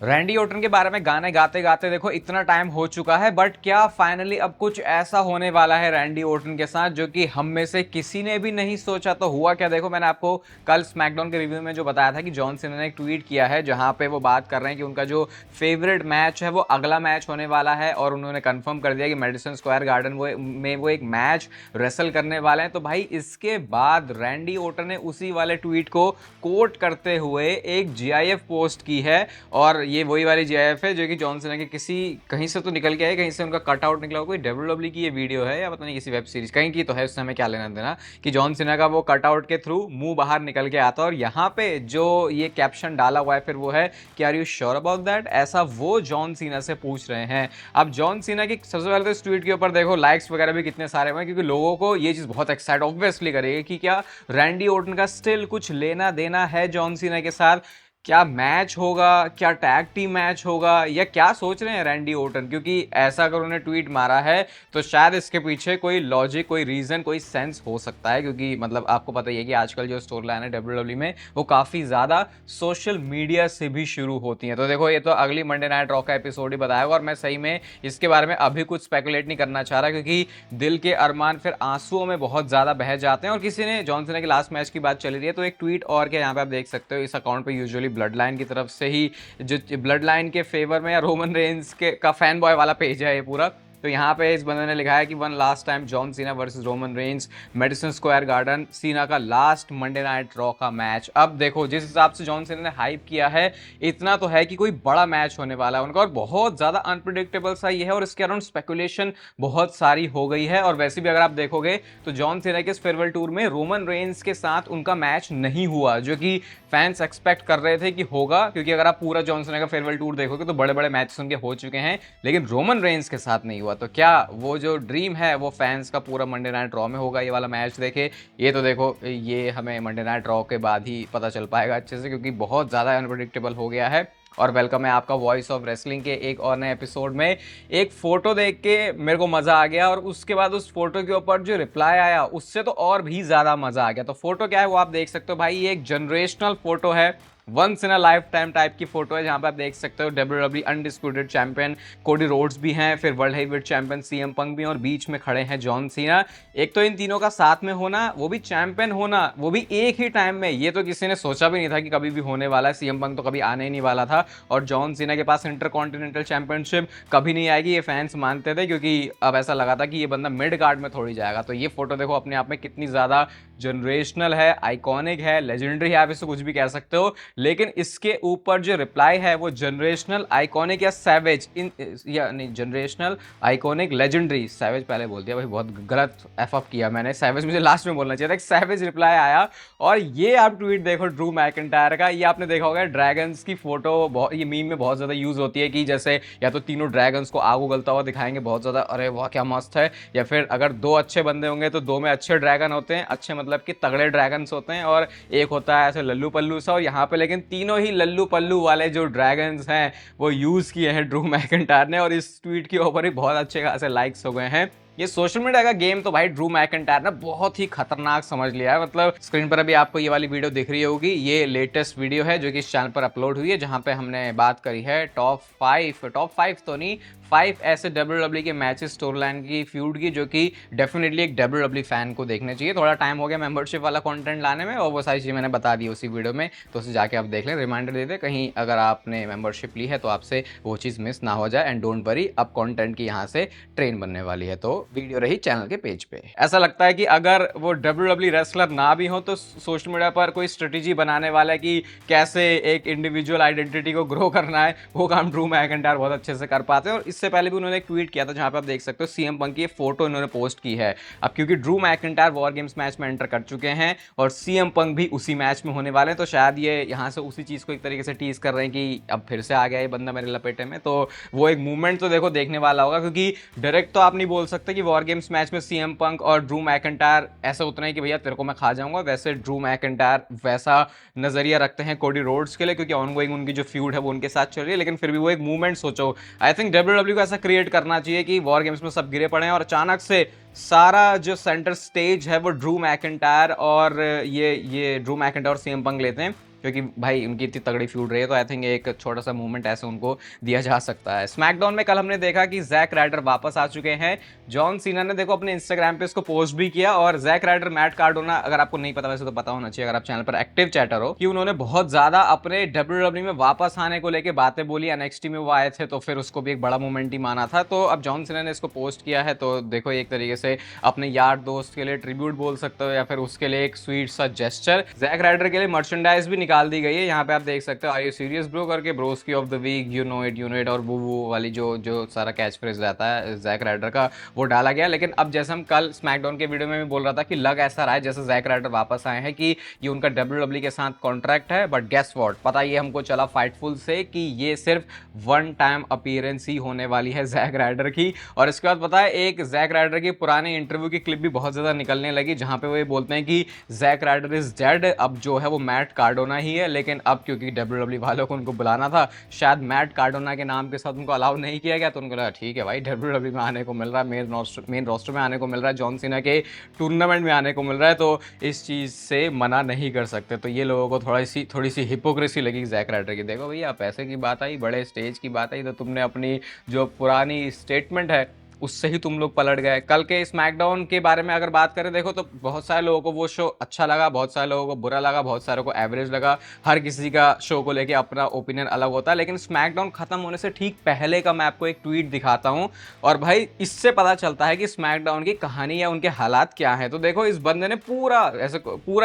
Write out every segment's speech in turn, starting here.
Randy Orton के बारे में गाने गाते गाते देखो इतना टाइम हो चुका है, बट क्या फाइनली अब कुछ ऐसा होने वाला है रैंडी ऑर्टन के साथ जो कि हम में से किसी ने भी नहीं सोचा। तो हुआ क्या, देखो मैंने आपको कल स्मैकडाउन के रिव्यू में जो बताया था कि जॉन सीना ने एक ट्वीट किया है जहां पे वो बात कर रहे हैं कि उनका जो फेवरेट मैच है वो अगला मैच होने वाला है, और उन्होंने कंफर्म कर दिया कि मैडिसन स्क्वायर गार्डन में वो एक मैच रेसल करने वाले हैं। तो भाई इसके बाद रैंडी ऑर्टन ने उसी वाले ट्वीट को कोट करते हुए एक जीआईएफ पोस्ट की है, और ये वही वाली जीआईएफ है जो कि जॉन सीना के किसी कहीं से तो निकल के है, कहीं से उनका कट आउट निकला हो, कोई डब्ल्यूडब्ल्यू की ये वीडियो है या पता नहीं किसी वेब सीरीज कहीं की तो है, उससे हमें क्या लेना देना कि जॉन सीना का वो कट आउट के थ्रू मुंह बाहर निकल के आता है। और यहाँ पे जो ये कैप्शन डाला हुआ है फिर वो है कि are you sure about that, ऐसा वो जॉन सीना से पूछ रहे हैं। अब जॉन सीना की सबसे पहले तो इस ट्वीट के ऊपर देखो लाइक्स वगैरह भी कितने सारे हुए, क्योंकि लोगों को ये चीज़ बहुत एक्साइट ऑब्वियसली करेगी कि क्या रैंडी ऑर्टन का स्टिल कुछ लेना देना है जॉन सीना के साथ, क्या मैच होगा, क्या टैग टीम मैच होगा, या क्या सोच रहे हैं रैंडी ऑर्टन। क्योंकि ऐसा अगर उन्होंने ट्वीट मारा है तो शायद इसके पीछे कोई लॉजिक, कोई रीज़न, कोई सेंस हो सकता है, क्योंकि मतलब आपको पता ही है कि आजकल जो स्टोरी लाइन है डब्ल्यूडब्ल्यू में वो काफ़ी ज़्यादा सोशल मीडिया से भी शुरू होती हैं। तो देखो ये तो अगली मंडे नाइट रॉ का एपिसोड ही बताएगा, और मैं सही में इसके बारे में अभी कुछ स्पेकुलेट नहीं करना चाह रहा, क्योंकि दिल के अरमान फिर आंसुओं में बहुत ज़्यादा बह जाते हैं। और किसी ने जॉन सीना के लास्ट मैच की बात चली रही है तो एक ट्वीट और के यहाँ पे आप देख सकते हो, इस अकाउंट पे यूजुअली ब्लड लाइन की तरफ से ही जो ब्लड लाइन के फेवर में या रोमन रेंस के का फैन बॉय वाला पेज है ये पूरा। तो यहाँ पे इस बंदे ने लिखा है कि one last time John Cena versus Roman Reigns, Madison Square garden, सीना का लास्ट मंडे नाइट रॉ का मैच। अब देखो जिस हिसाब से जॉन सीना ने हाइप किया है, इतना तो है कि कोई बड़ा मैच होने वाला है उनका, और बहुत ज़्यादा अनप्रिडिक्टेबल सा ये है, और इसके अराउंड स्पेकुलेशन बहुत सारी हो गई है। और वैसे भी अगर आप देखोगे तो जॉन सीना के इस फेयरवेल टूर में रोमन रेंस के साथ उनका मैच नहीं हुआ, जो कि फैंस एक्सपेक्ट कर रहे थे कि होगा, क्योंकि अगर आप पूरा जॉन सीना का फेयरवेल टूर देखोगे तो बड़े बड़े मैचेस उनके हो चुके हैं, लेकिन रोमन रेंस के साथ नहीं हुआ। तो क्या वो जो ड्रीम है वो फैंस का पूरा मंडे नाइट रॉ में होगा, ये वाला मैच देखे? ये तो देखो ये हमें मंडे नाइट रॉ के बाद ही पता चल पाएगा अच्छे से, क्योंकि बहुत ज़्यादा अनप्रेडिक्टेबल हो गया है। और वेलकम है आपका वॉइस ऑफ रेसलिंग के एक और नए एपिसोड में। एक फोटो देख के मेरे को मज़ा आ गया, और उसके बाद उस फोटो के ऊपर जो रिप्लाई आया उससे तो और भी ज़्यादा मज़ा आ गया। तो फोटो क्या है वो आप देख सकते हो भाई, ये एक जनरेशनल फोटो है, once in a lifetime type की फोटो है, जहां पे आप देख सकते हो W W undisputed champion Cody Rhodes भी हैं, फिर world heavyweight champion CM Punk भी हैं, और बीच में खड़े हैं जॉन सीना। एक तो इन तीनों का साथ में होना, वो भी चैंपियन होना, वो भी एक ही टाइम में, ये तो किसी ने सोचा भी नहीं था कि कभी भी होने वाला है। सीएम पंक तो कभी आने ही नहीं वाला था, और जॉन सीना के पास इंटरकॉन्टिनेंटल चैंपियनशिप कभी नहीं आएगी, ये फैंस मानते थे, क्योंकि अब ऐसा लगा था कि ये बंदा मिड कार्ड में थोड़ी जाएगा। तो ये फोटो देखो अपने आप में कितनी ज़्यादा जनरेशनल है, आइकॉनिक है, लेजेंडरी है, आप इसको कुछ भी कह सकते हो। लेकिन इसके ऊपर जो रिप्लाई है वो जनरेशनल, आइकॉनिक या सैवेज, इन या नहीं, जनरेशनल, आइकॉनिक, लेजेंडरी, सैवेज पहले बोल दिया भाई, बहुत गलत एफ अप किया मैंने, सैवेज मुझे लास्ट में बोलना चाहिए था। एक सैवेज रिप्लाई आया, और ये आप ट्वीट देखो ड्रू मैकिंटायर का, ये आपने देखा होगा ड्रैगन्स की फोटो ये मीम में बहुत ज़्यादा यूज़ होती है, कि जैसे या तो तीनों ड्रैगन्स को आग उगलता हुआ दिखाएंगे बहुत ज़्यादा, अरे वाह क्या मस्त है, या फिर अगर दो अच्छे बंदे होंगे तो दो में अच्छे ड्रैगन होते हैं, अच्छे मतलब कि तगड़े ड्रैगन्स होते हैं, और एक होता है ऐसे लल्लू पल्लू सा। और यहाँ पे लेकिन तीनों ही लल्लू पल्लू वाले जो ड्रैगन्स हैं वो यूज़ किए हैं ड्रू मैकिंटायर ने, और इस ट्वीट के ऊपर ही बहुत अच्छे खासे लाइक्स हो गए हैं। ये सोशल मीडिया का गेम तो भाई ड्रू मैकिंटायर ने बहुत ही खतरनाक समझ लिया है। मतलब स्क्रीन पर अभी आपको ये वाली वीडियो दिख रही होगी, ये लेटेस्ट वीडियो है जो कि इस चैनल पर अपलोड हुई है, जहां पे हमने बात करी है टॉप फाइव तो नहीं, 5 ऐसे डब्ल्यूडब्ल्यू के मैचेस स्टोरी लाइन की, फ्यूड की, जो कि डेफिनेटली एक डब्ल्यूडब्ल्यू फैन को देखने चाहिए। थोड़ा टाइम हो गया मेंबरशिप वाला कंटेंट लाने में, और वो सारी चीज़ें मैंने बता दी उसी वीडियो में, तो उसे जाके आप देख लें, रिमाइंडर दे दे कहीं अगर आपने मेंबरशिप ली है तो आपसे वो चीज़ मिस ना हो जाए। एंड डोंट वरी, अब कंटेंट की यहाँ से ट्रेन बनने वाली है, तो वीडियो रही चैनल के पेज पे। ऐसा लगता है कि अगर वो डब्ल्यूडब्ल्यू रेसलर ना भी हो तो सोशल मीडिया पर कोई स्ट्रेटेजी बनाने वाला है कि कैसे एक इंडिविजुअल आइडेंटिटी को ग्रो करना है, वो काम ड्रू मैकिंटायर बहुत अच्छे से कर पाते हैं। और इससे पहले भी उन्होंने एक ट्वीट किया था जहां पे आप देख सकते हो सीएम पंक की फोटो इन्होंने पोस्ट की है। अब क्योंकि Drew McIntyre war games match में एंटर कर चुके हैं और सीएम पंक भी उसी मैच में होने वाले हैं, तो शायद ये यहाँ से उसी चीज़ को एक तरीके से टीज कर रहे हैं कि अब फिर से आ गया ये बंदा मेरे लपेटे में। तो वो एक मूवमेंट तो देखो देखने वाला होगा, क्योंकि डायरेक्ट तो आप नहीं बोल सकते कि वॉर गेम्स मैच में सीएम पंक और ड्रू मैकिंटायर ऐसा उतना ही कि भैया तेरे को मैं खा जाऊंगा। वैसे ड्रू मैकिंटायर वैसा नजरिया रखते हैं कोडी रोड्स के लिए, क्योंकि ऑनगोइंग उनकी जो फ्यूड है वो उनके साथ चल रही है, लेकिन फिर भी वो एक मूवमेंट सोचो, आई थिंक डब्ल्यूडब्ल्यू को ऐसा क्रिएट करना चाहिए कि वॉर गेम्स में सब गिरे पड़े हैं और अचानक से सारा जो सेंटर स्टेज है वो ड्रू मैकिंटायर और ये ड्रू मैकिंटायर और सीएम पंक लेते हैं, क्योंकि भाई उनकी इतनी तगड़ी फ्यूड रही है, तो आई थिंक एक छोटा सा मूवमेंट ऐसे उनको दिया जा सकता है। स्मैकडाउन में कल हमने देखा कि जैक राइडर वापस आ चुके हैं। जॉन सीना ने देखो अपने इंस्टाग्राम पे इसको पोस्ट भी किया, और जैक राइडर, मैट कार्डोना, अगर आपको नहीं पता वैसे तो पता होना चाहिए अगर आप चैनल पर एक्टिव चैटर हो, कि उन्होंने बहुत ज्यादा अपने WWE में वापस आने को लेके बातें बोली। एनएक्सटी में वो आए थे तो फिर उसको भी एक बड़ा मोमेंट ही माना था। तो अब जॉन सीना ने इसको पोस्ट किया है, तो देखो एक तरीके से अपने यार दोस्त के लिए ट्रिब्यूट बोल सकते हो, या फिर उसके लिए एक स्वीट सा जेस्चर। जैक राइडर के लिए मर्चेंडाइज भी निकाल दी गई है, यहाँ पे आप देख सकते हो आर यू सीरियस ब्रो करके, broski of the week, you know it, और वो वाली जो जो सारा कैच फ्रेज रहता है जैक राइडर का, वो डाला गया। लेकिन अब जैसे हम कल स्मैकडाउन के वीडियो में भी बोल रहा था कि लग ऐसा रहा है जैसे जैक राइडर वापस आए हैं, कि ये उनका WWE के साथ कॉन्ट्रैक्ट है। बट गेस व्हाट, पता ये हमको चला फाइटफुल से कि ये सिर्फ वन टाइम अपीयरेंस ही होने वाली है जैक राइडर की। और इसके बाद पता है एक जैक राइडर की पुराने इंटरव्यू की क्लिप भी बहुत ज्यादा निकलने लगी, जहां पे वो ये बोलते हैं कि जैक राइडर इज डेड, अब जो है वो मैट कार्डोना ही है। लेकिन अब क्योंकि WWE वालों को उनको बुलाना था, शायद मैट कार्डोना के नाम के साथ उनको अलाउ नहीं किया गया, तो उनको लगा ठीक है भाई WWE में आने को मिल रहा है, मेन रोस्टर में आने को मिल रहा है, जॉन सीना के टूर्नामेंट में आने को मिल रहा है, तो इस चीज़ से मना नहीं कर सकते। तो ये लोगों को थोड़ी सी हिपोक्रेसी लगी जैक राइडर की। देखो भैया, पैसे की बात आई, बड़े स्टेज की बात आई, तो तुमने अपनी जो पुरानी स्टेटमेंट है उससे ही तुम लोग पलट गए। कल के स्मैकडाउन के बारे में अगर बात करें, देखो तो बहुत सारे लोगों को वो शो अच्छा लगा, बहुत सारे लोगों को बुरा लगा, बहुत सारे को एवरेज लगा। हर किसी का शो को लेके अपना ओपिनियन अलग होता है। लेकिन स्मैकडाउन खत्म होने से ठीक पहले का मैं आपको एक ट्वीट दिखाता हूं, और भाई इससे पता चलता है कि स्मैकडाउन की कहानी या उनके हालात क्या है। तो देखो इस बंदे ने पूरा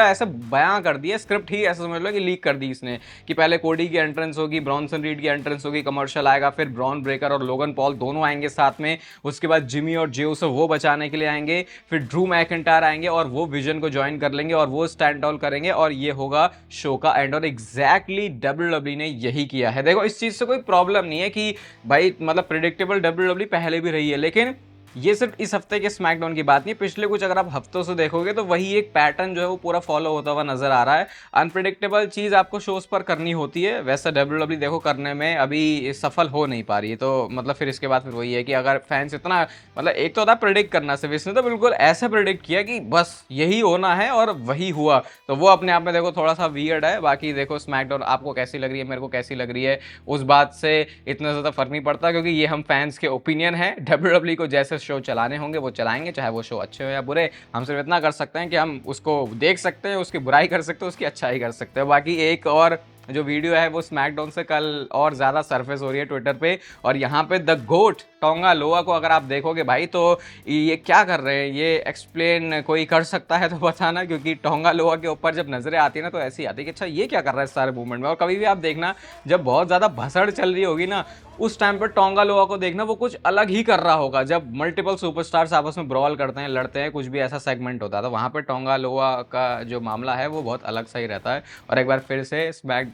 ऐसे बयां कर दिया, स्क्रिप्ट ही ऐसे समझ लो कि लीक कर दी इसने, कि पहले कोडी की एंट्रेंस होगी, ब्रॉन्सन रीड की एंट्रेंस होगी, कमर्शियल आएगा, फिर ब्रॉन ब्रेकर और लोगन पॉल दोनों आएंगे साथ में, उसके बाद जिमी और जे उसो वो बचाने के लिए आएंगे, फिर ड्रू मैकिंटायर आएंगे और वो विजन को ज्वाइन कर लेंगे और वो स्टैंड डाउन करेंगे, और ये होगा शो का एंड। और एग्जैक्टली WWE ने यही किया है। देखो इस चीज से कोई प्रॉब्लम नहीं है कि भाई मतलब प्रिडिक्टेबल WWE पहले भी रही है, लेकिन ये सिर्फ इस हफ्ते के स्मैकडाउन की बात नहीं, पिछले कुछ अगर आप हफ्तों से देखोगे तो वही एक पैटर्न जो है वो पूरा फॉलो होता हुआ नजर आ रहा है। अनप्रिडिक्टेबल चीज आपको शोज पर करनी होती है, वैसा WWE देखो करने में अभी सफल हो नहीं पा रही है। तो मतलब फिर इसके बाद फिर वही है कि अगर फैंस इतना मतलब एक तो होता है प्रिडिक्ट करना, सिर्फ इसने तो बिल्कुल ऐसे प्रिडिक्ट किया कि बस यही होना है और वही हुआ, तो वो अपने आप में देखो थोड़ा सा वियर्ड है। बाकी देखो स्मैकडाउन आपको कैसी लग रही है, मेरे को कैसी लग रही है, उस बात से इतना ज्यादा फर्क नहीं पड़ता, क्योंकि ये हम फैंस के ओपिनियन है। WWE को जैसे शो चलाने होंगे वो चलाएंगे, चाहे वो शो अच्छे हो या बुरे। हम सिर्फ इतना कर सकते हैं कि हम उसको देख सकते हैं, उसकी बुराई कर सकते हैं, उसकी अच्छाई कर सकते हैं। बाकी एक और जो वीडियो है वो स्मैकडाउन से कल और ज्यादा सरफेस हो रही है ट्विटर पे, और यहाँ पे द गोट टोंगा लोआ को अगर आप देखोगे भाई, तो ये क्या कर रहे हैं, ये एक्सप्लेन कोई कर सकता है तो बताना, क्योंकि टोंगा लोआ के ऊपर जब नजरें आती है ना तो ऐसी आती है कि अच्छा ये क्या कर रहा है इस सारे मूवमेंट में। और कभी भी आप देखना जब बहुत ज्यादा भसड़ चल रही होगी ना, उस टाइम पर टोंगा लोआ को देखना वो कुछ अलग ही कर रहा होगा। जब मल्टीपल सुपरस्टार्स आपस में ब्रॉल करते हैं, लड़ते हैं, कुछ भी ऐसा सेगमेंट होता है, तो वहां पर टोंगा लोआ का जो मामला है वो बहुत अलग सा ही रहता है। और एक बार फिर से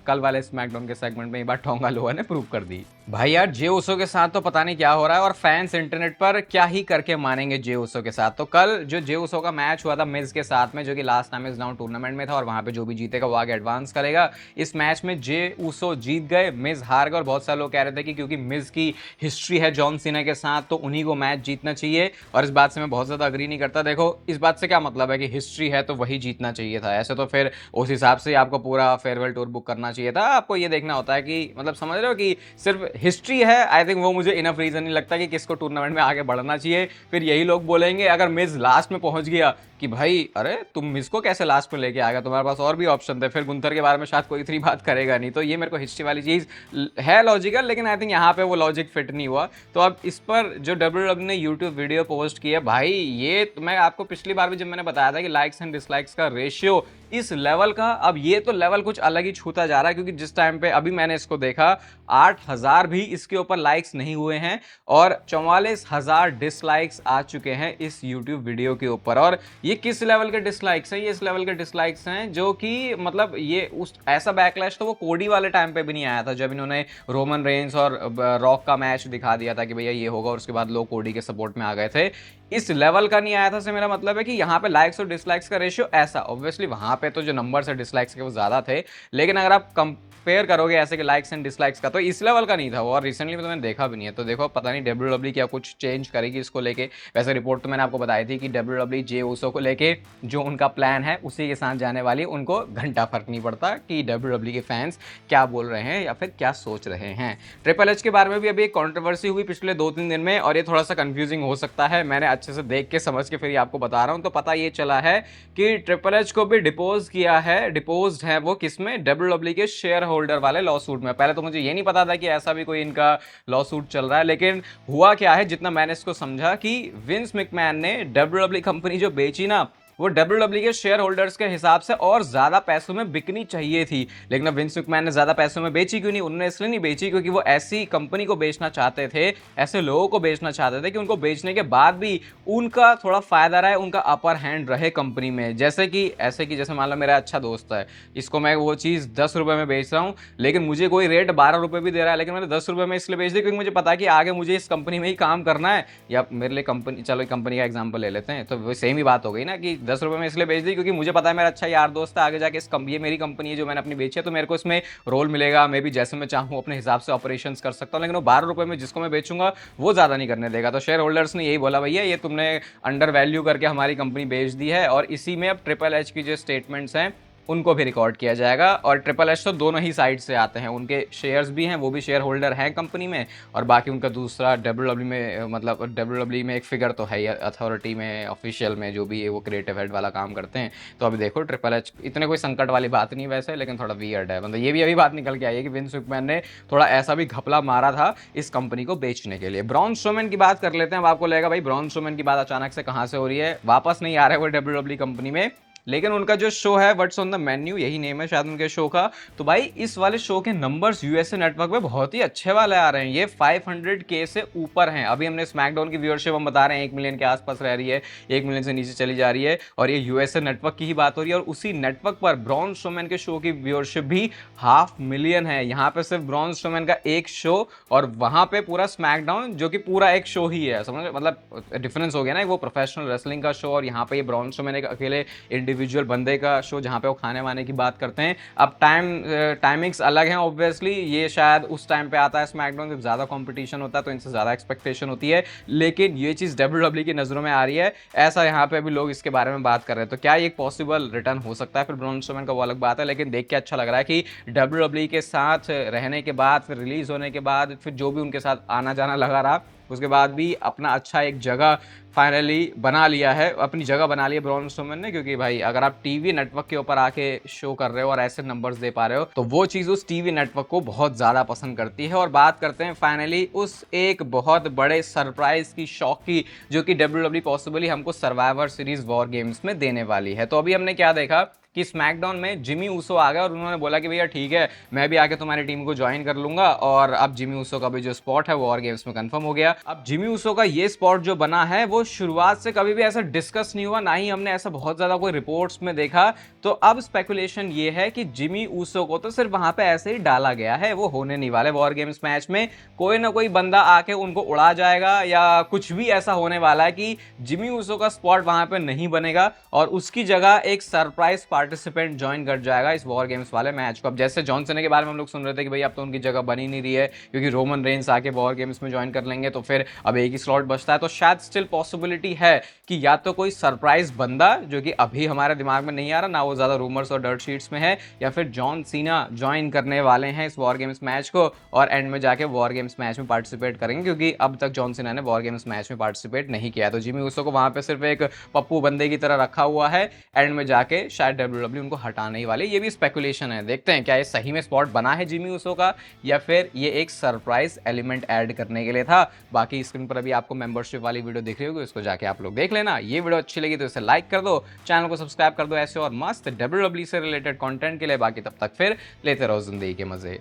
कल वाले स्मैकडाउन के सेगमेंट में एक बार टोंगा लोआ ने प्रूव कर दी। भाई यार जे उसो के साथ तो पता नहीं क्या हो रहा है, और फैंस इंटरनेट पर क्या ही करके मानेंगे जे उसो के साथ। तो कल जो जे उसो का मैच हुआ था मिज के साथ में, जो कि last time is down tournament में था, और वहां पे जो भी जीतेगा वो आगे एडवांस करेगा। इस मैच में जे उसो जीत गए, मिज हार गए, और बहुत सारे लोग कह रहे थे कि क्योंकि मिज की हिस्ट्री है जॉन सीना के साथ तो उन्हीं को मैच जीतना चाहिए, और इस बात से मैं बहुत ज्यादा अग्री नहीं करता। देखो इस बात से क्या मतलब है कि हिस्ट्री है तो वही जीतना चाहिए था, ऐसे तो फिर उस हिसाब से आपको पूरा फेयरवेल टूर बुक करना चाहिए था। आपको ये देखना होता है कि मतलब समझ रहे हो कि सिर्फ हिस्ट्री है, आई थिंक वो मुझे इनफ रीजन नहीं लगता कि किसको टूर्नामेंट में आगे बढ़ना चाहिए। फिर यही लोग बोलेंगे अगर मिज लास्ट में पहुंच गया कि भाई अरे तुम मिज को कैसे लास्ट में लेके आ गया, तुम्हारे पास और भी ऑप्शन थे, फिर गुंथर के बारे में शायद कोई इतनी बात करेगा नहीं। तो ये मेरे को हिस्ट्री वाली चीज है लॉजिकल, लेकिन आई थिंक यहाँ पे वो लॉजिक फिट नहीं हुआ। तो अब इस पर जो WWE ने यूट्यूब वीडियो पोस्ट की है, भाई ये तो मैं आपको पिछली बार भी जब मैंने बताया था कि लाइक्स एंड डिसलाइक्स का रेशियो इस लेवल का, अब ये तो लेवल कुछ अलग ही छूता जा रहा है। क्योंकि जिस टाइम पे अभी मैंने इसको देखा 8,000 भी इसके ऊपर लाइक्स नहीं हुए हैं, और 44,000 डिसलाइक्स आ चुके हैं इस यूट्यूब वीडियो के ऊपर। और ये किस लेवल के डिसलाइक्स हैं, ये इस लेवल के डिसलाइक्स हैं जो कि मतलब ये उस ऐसा बैकलैश तो वो कोडी वाले टाइम पे भी नहीं आया था, जब इन्होंने रोमन रेंस और रॉक का मैच दिखा दिया था कि भैया ये होगा, और उसके बाद लोग कोडी के सपोर्ट में आ गए थे। इस लेवल का नहीं आया था। से मेरा मतलब है कि यहाँ पे लाइक्स और डिसलाइक्स का रेशियो ऐसा, ऑब्वियसली वहां पे तो जो नंबर्स है डिसलाइक्स के वो ज्यादा थे, लेकिन अगर आप कंपेयर करोगे ऐसे कि लाइक्स एंड डिसलाइक्स का, तो इस लेवल का नहीं था वो, और रिसेंटली में तो मैंने देखा भी नहीं है। तो देखो पता नहीं WWE क्या कुछ चेंज करेगी इसको लेके। वैसे रिपोर्ट तो मैंने आपको बताई थी कि WWE जे उसो को लेके जो उनका प्लान है उसी के साथ जाने वाली, उनको घंटा फर्क नहीं पड़ता कि WWE के फैंस क्या बोल रहे हैं या फिर क्या सोच रहे हैं। ट्रिपल एच के बारे में भी अभी एक कंट्रोवर्सी हुई पिछले 2-3 दिन में, और ये थोड़ा सा कंफ्यूजिंग हो सकता है। मैंने अच्छे से देख के समझ के फिर आपको बता रहा हूं। तो पता ये चला है कि ट्रिपल एच को भी डिपोज किया है, डिपोज्ड है वो किसमें, WWE के शेयर होल्डर वाले लॉ सूट में। पहले तो मुझे ये नहीं पता था कि ऐसा भी कोई इनका लॉ सूट चल रहा है, लेकिन हुआ क्या है, जितना मैंने इसको समझा कि विंस मैकमैन ने WWE कंपनी जो बेची ना, वो WWE के शेयर होल्डर्स के हिसाब से और ज्यादा पैसों में बिकनी चाहिए थी। लेकिन अब विंस मैकमैन ने ज्यादा पैसों में बेची क्यों नहीं? उन्होंने इसलिए नहीं बेची क्योंकि वो ऐसी कंपनी को बेचना चाहते थे, ऐसे लोगों को बेचना चाहते थे कि उनको बेचने के बाद भी उनका थोड़ा फायदा रहे, उनका अपर हैंड रहे कंपनी में। जैसे कि जैसे मान लो मेरा अच्छा दोस्त है, इसको मैं वो चीज़ 10 रुपये में बेच रहा हूँ, लेकिन मुझे कोई रेट 12 रुपये भी दे रहा है, लेकिन मैंने 10 रुपये में इसलिए बेच दी क्योंकि मुझे पता है कि आगे मुझे इस कंपनी में ही काम करना है। या मेरे लिए कंपनी, चलो कंपनी का एग्जाम्पल ले लेते हैं, तो वो सेम ही बात हो गई ना कि 10 रुपये में इसलिए बेच दी क्योंकि मुझे पता है मेरा अच्छा यार दोस्त है, आगे जाके ये मेरी कंपनी है जो मैंने अपनी बेची है, तो मेरे को इसमें रोल मिलेगा, मैं भी जैसे मैं चाहूँ अपने हिसाब से ऑपरेशंस कर सकता हूँ। लेकिन वो 12 रुपये में जिसको मैं बेचूंगा वो ज़्यादा नहीं करने देगा। तो शेयर होल्डर्स ने यही बोला, भैया ये तुमने अंडर वैल्यू करके हमारी कंपनी बेच दी है, और इसी में अब ट्रिपल एच की जो स्टेटमेंट्स हैं उनको भी रिकॉर्ड किया जाएगा। और ट्रिपल एच तो दोनों ही साइड से आते हैं, उनके शेयर्स भी हैं, वो भी शेयर होल्डर हैं कंपनी में, और बाकी उनका दूसरा WWE में, मतलब WWE में एक फिगर तो है ही, अथॉरिटी में, ऑफिशियल में, जो भी है वो क्रिएटिव हेड वाला काम करते हैं। तो अभी देखो ट्रिपल एच, इतने कोई संकट वाली बात नहीं वैसे, लेकिन थोड़ा वियर्ड है। मतलब ये भी अभी बात निकल के आई है कि विंस मैकमैन ने थोड़ा ऐसा भी घपला मारा था इस कंपनी को बेचने के लिए। ब्रॉन स्ट्रोमैन की बात कर लेते हैं। अब आपको लगेगा भाई ब्रॉन स्ट्रोमैन की बात अचानक से कहाँ से हो रही है, वापस नहीं आ रहा है वो WWE कंपनी में, लेकिन उनका जो शो है व्हाट्स ऑन द मेन्यू, यही नेम है शायद उनके शो का। तो भाई इस वाले शो के नंबर्स यूएसए नेटवर्क पे बहुत ही अच्छे वाले आ रहे हैं, ये 500K से ऊपर हैं। अभी हमने स्मैकडाउन की व्यूअरशिप हम बता रहे हैं 1 मिलियन के आसपास रह रही है, 1 मिलियन से नीचे चली जा रही है, और ये यूएसए नेटवर्क की ही बात हो रही है। और उसी नेटवर्क पर ब्रॉन स्ट्रोमैन के शो की व्यूअरशिप भी 500,000 है। यहाँ पे सिर्फ ब्रॉन स्ट्रोमैन का एक शो, और वहां पे पूरा स्मैकडाउन जो कि पूरा एक शो ही है, समझ, मतलब डिफरेंस हो गया ना, वो प्रोफेशनल रेसलिंग का शो और यहाँ पे ये ब्रॉन स्ट्रोमैन एक अकेले इंडिविजुअल बंदे का शो जहाँ पे वो खाने वाने की बात करते हैं। अब टाइमिंग्स अलग हैं ऑब्वियसली, ये शायद उस टाइम पे आता है स्मैकडाउन जब ज़्यादा कंपटीशन होता है, तो इनसे ज़्यादा एक्सपेक्टेशन होती है, लेकिन ये चीज़ WWE की नज़रों में आ रही है, ऐसा यहाँ पे भी लोग इसके बारे में बात कर रहे हैं। तो क्या ये एक पॉसिबल रिटर्न हो सकता है फिर ब्रॉन स्ट्रोमैन का, वो अलग बात है, लेकिन देख के अच्छा लग रहा है कि WWE के साथ रहने के बाद, फिर रिलीज होने के बाद, फिर जो भी उनके साथ आना जाना लगा रहा, उसके बाद भी अपना अच्छा एक जगह फाइनली बना लिया है, अपनी जगह बना ली है ब्रॉन स्ट्रोमैन ने। क्योंकि भाई अगर आप टीवी नेटवर्क के ऊपर आके शो कर रहे हो और ऐसे नंबर्स दे पा रहे हो, तो वो चीज़ उस टीवी नेटवर्क को बहुत ज़्यादा पसंद करती है। और बात करते हैं फाइनली उस एक बहुत बड़े सरप्राइज की, शॉक की, जो कि WWE पॉसिबली हमको सर्वाइवर सीरीज वॉर गेम्स में देने वाली है। तो अभी हमने क्या देखा कि स्मैकडाउन में जिमी ऊसो आ गया और उन्होंने बोला कि भैया ठीक है, मैं भी आके तुम्हारी टीम को ज्वाइन कर लूंगा। और अब जिमी ऊसो का भी जो स्पॉट है वो वॉर गेम्स में कंफर्म हो गया। अब जिमी ऊसो का ये स्पॉट जो बना है वो शुरुआत से कभी भी ऐसा डिस्कस नहीं हुआ, ना ही हमने ऐसा बहुत ज्यादा कोई रिपोर्ट्स में देखा। तो अब स्पेकुलेशन ये है कि जिमी ऊसो को तो सिर्फ वहां पे ऐसे ही डाला गया है, वो होने नहीं वाले वॉर गेम्स मैच में। कोई ना कोई बंदा आके उनको उड़ा जाएगा, या कुछ भी ऐसा होने वाला है कि जिमी ऊसो का स्पॉट वहां पे नहीं बनेगा और उसकी जगह एक सरप्राइज पार्टिसिपेंट ज्वाइन कर जाएगा इस वॉर गेम्स वाले मैच को। अब जैसे जॉन सीना के बारे में हम लोग सुन रहे थे कि भाई अब तो उनकी जगह बनी नहीं रही है क्योंकि रोमन रेंस आके वॉर गेम्स में ज्वाइन कर लेंगे, तो फिर अब एक ही स्लॉट बचता है। तो शायद स्टिल पॉसिबिलिटी है कि या तो कोई सरप्राइज बंदा जो कि अभी हमारे दिमाग में नहीं आ रहा, ना वो ज्यादा रूमर्स और डर्ट शीट्स में है, या फिर जॉन सीना ज्वाइन करने वाले हैं इस वॉर गेम्स मैच को और एंड में जाके वॉर गेम्स मैच में पार्टिसिपेट करेंगे, क्योंकि अब तक जॉन सीना ने वॉर गेम्स मैच में पार्टिसिपेट नहीं किया। तो जिमी ऊसो को वहां पे सिर्फ एक पप्पू बंदे की तरह रखा हुआ है, एंड में जाके शायद WWE उनको हटाने ही वाले। ये भी स्पेकुलेशन है, देखते हैं क्या ये सही में स्पॉट बना है जिमी ऊसो का, या फिर ये एक सरप्राइज एलिमेंट ऐड करने के लिए था। बाकी स्क्रीन पर अभी आपको मेंबरशिप वाली वीडियो दिख रही होगी, उसको जाके आप लोग देख लेना। ये वीडियो अच्छी लगी तो इसे लाइक कर दो, चैनल को सब्सक्राइब कर दो ऐसे और मस्त WWE से रिलेटेड कंटेंट के लिए। बाकी तब तक फिर लेते रहो जिंदगी के मजे।